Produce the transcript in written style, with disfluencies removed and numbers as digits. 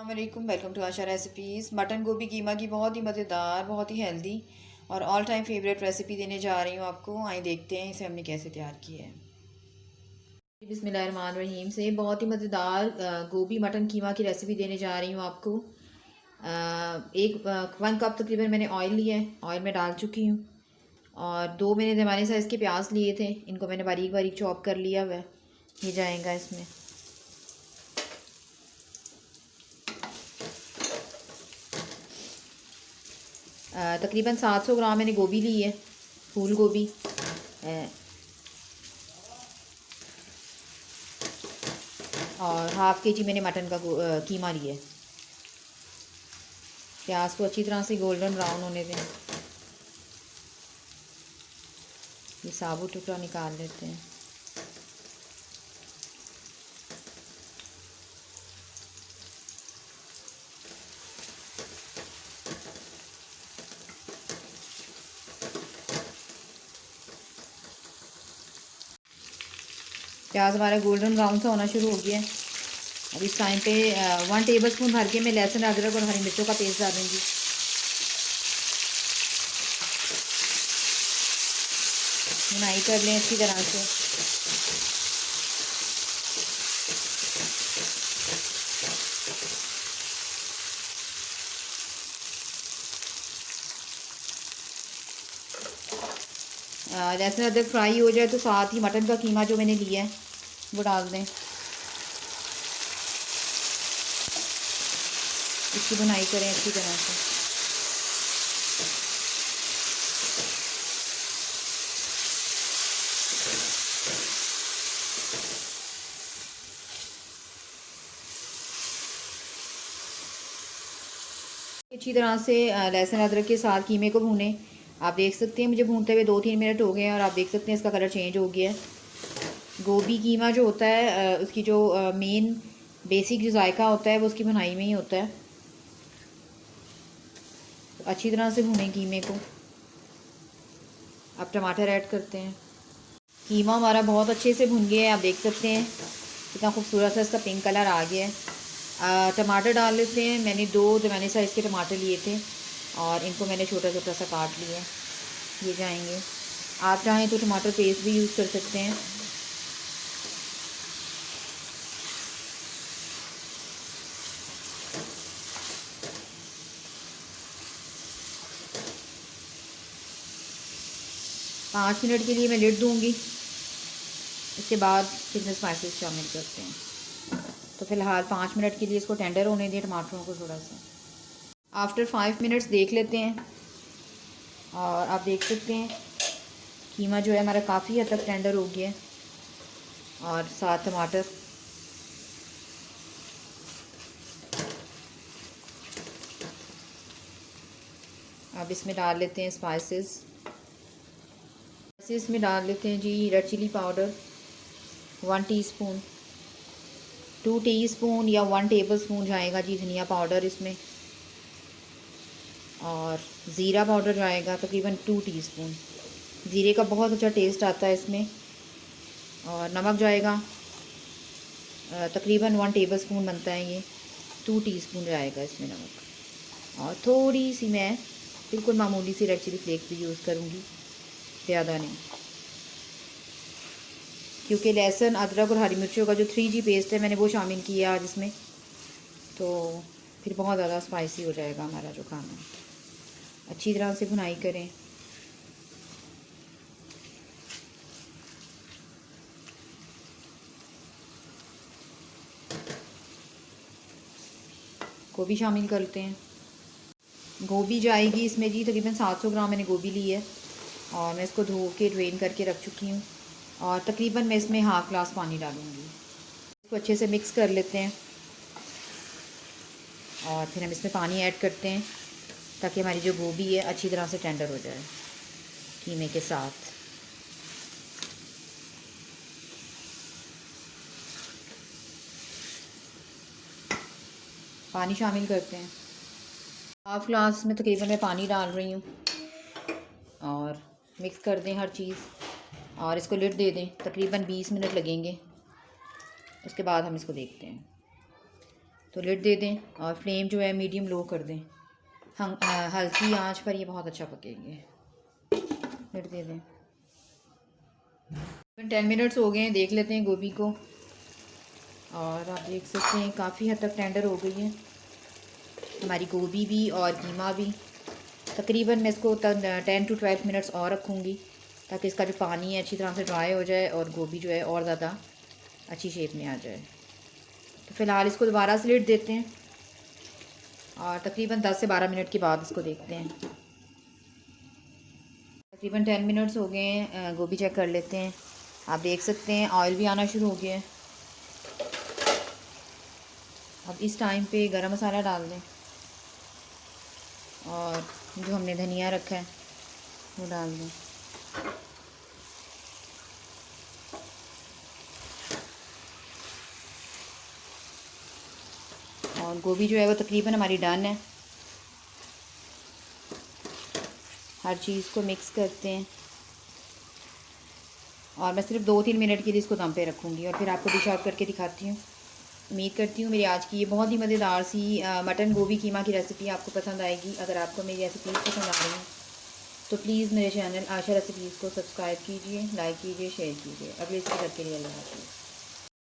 अस्सलामुअलैकुम, welcome to Asha recipes. Mutton गोभी कीमा की बहुत ही मज़ेदार, बहुत ही हेल्दी और ऑल टाइम फेवरेट रेसिपी देने जा रही हूँ आपको। आइए देखते हैं इसे हमने कैसे तैयार किया है। बिस्मिल्लाहिर्रहमानिर्रहीम से बहुत ही मज़ेदार गोभी मटन कीमा की रेसिपी देने जा रही हूँ आपको। एक 1 कप तकरीबन मैंने ऑयल लिया है, ऑयल में डाल चुकी हूँ। और 2 मैंने दरमियाने साइज़ के प्याज लिए थे, इनको मैंने बारीक बारीक चॉप कर लिया हुआ है। ये जाएगा इसमें। तकरीबन 700 ग्राम मैंने गोभी ली है, फूल गोभी। और हाफ़ के जी मैंने मटन का कीमा लिया है। प्याज को अच्छी तरह से गोल्डन ब्राउन होने दें। ये साबुत टुकड़ा निकाल लेते हैं। प्याज हमारा गोल्डन ब्राउन सा होना शुरू हो गया है। अब इस टाइम पे 1 टेबलस्पून भर के मैं लहसुन, अदरक और हरी मिर्चों का पेस्ट डालूंगी। भुनाई कर लें अच्छी तरह से। लहसुन अदरक फ्राई हो जाए तो साथ ही मटन का कीमा जो मैंने लिया है वो डाल दें। इसकी भुनाई करें अच्छी तरह से। अच्छी तरह से लहसुन अदरक के साथ कीमे को भूनें। आप देख सकते हैं मुझे भूनते हुए 2-3 मिनट हो गए हैं और आप देख सकते हैं इसका कलर चेंज हो गया है। गोभी कीमा जो होता है उसकी जो मेन बेसिक जो जायका होता है वो उसकी भुनाई में ही होता है। तो अच्छी तरह से भुनें कीमे को। अब टमाटर ऐड करते हैं। कीमा हमारा बहुत अच्छे से भुन गया है, आप देख सकते हैं कितना खूबसूरत सा इसका पिंक कलर आ गया है। टमाटर डाल लेते हैं। मैंने 2 दरमियाने साइज़ के टमाटर लिए थे और इनको मैंने छोटा छोटा सा काट लिया है। ये जाएंगे। आप चाहें तो टमाटर पेस्ट भी यूज़ कर सकते हैं। पाँच मिनट के लिए मैं लिड दूँगी। इसके बाद फिर मैं स्पाइसेस शामिल करते हैं। तो फ़िलहाल 5 मिनट के लिए इसको टेंडर होने दें टमाटरों को थोड़ा सा। आफ्टर 5 मिनट्स देख लेते हैं और आप देख सकते हैं कीमा जो है हमारा काफ़ी हद तक टेंडर हो गया है और साथ टमाटर। अब इसमें डाल लेते हैं स्पाइसेस में डाल लेते हैं जी red chilli powder 1 teaspoon, 2 teaspoon या 1 टेबलस्पून जाएगा जी धनिया पाउडर इसमें। और ज़ीरा पाउडर जाएगा तकरीबन 2 टीस्पून। ज़ीरे का बहुत अच्छा टेस्ट आता है इसमें। और नमक जाएगा तकरीबन 1 टेबलस्पून बनता है ये, 2 टीस्पून जाएगा इसमें नमक। और थोड़ी सी मैं बिल्कुल मामूली सी रेड चिली फ्लेक्स भी यूज़ करूँगी, ज़्यादा नहीं, क्योंकि लहसुन अदरक और हरी मिर्चों का जो 3G पेस्ट है मैंने वो शामिल किया आज इसमें, तो फिर बहुत ज़्यादा स्पाइसी हो जाएगा हमारा जो खाना। अच्छी तरह से भुनाई करें। गोभी शामिल करते हैं। गोभी जाएगी इसमें जी तकरीबन 700 ग्राम मैंने गोभी ली है और मैं इसको धो के ड्रेन करके रख चुकी हूँ। और तकरीबन मैं इसमें हाफ़ ग्लास पानी डालूँगी। इसको अच्छे से मिक्स कर लेते हैं और फिर हम इसमें पानी ऐड करते हैं ताकि हमारी जो गोभी है अच्छी तरह से टेंडर हो जाए कीमे के साथ। पानी शामिल करते हैं। हाफ़ ग्लास में तकरीबन मैं पानी डाल रही हूँ और मिक्स कर दें हर चीज़ और इसको लिड दे दें। तकरीबन 20 मिनट लगेंगे, उसके बाद हम इसको देखते हैं। तो लिड दे दें और फ्लेम जो है मीडियम लो कर दें। हम हल्की आंच पर ये बहुत अच्छा पकेंगे। लिड दे दें। 10 मिनट्स हो गए हैं, देख लेते हैं गोभी को। और आप देख सकते हैं काफ़ी हद तक टेंडर हो गई है हमारी गोभी भी और कीमा भी। तकरीबन मैं इसको 10 to 12 मिनट्स और रखूँगी ताकि इसका जो पानी है अच्छी तरह से ड्राई हो जाए और गोभी जो है और ज़्यादा अच्छी शेप में आ जाए। तो फ़िलहाल इसको दोबारा से लिड देते हैं और तकरीबन 10 से 12 मिनट के बाद इसको देखते हैं। तकरीबन 10 मिनट्स हो गए हैं, गोभी चेक कर लेते हैं। आप देख सकते हैं ऑयल भी आना शुरू हो गया है। अब इस टाइम पे गरम मसाला डाल दें और जो हमने धनिया रखा है वो डाल दें। और गोभी जो है वो तकरीबन हमारी डन है। हर चीज़ को मिक्स करते हैं और मैं सिर्फ 2-3 मिनट के लिए इसको दम पे रखूँगी और फिर आपको डिश आउट करके दिखाती हूँ। उम्मीद करती हूँ मेरी आज की ये बहुत ही मज़ेदार सी मटन गोभी कीमा की रेसिपी आपको पसंद आएगी। अगर आपको मेरी रेसिपीज़ पसंद आ रही हैं तो प्लीज़ मेरे चैनल आशा रेसिपीज़ को सब्सक्राइब कीजिए, लाइक कीजिए, शेयर कीजिए। अगले रेसिपी के लिए अल्लाह हाफ़िज़।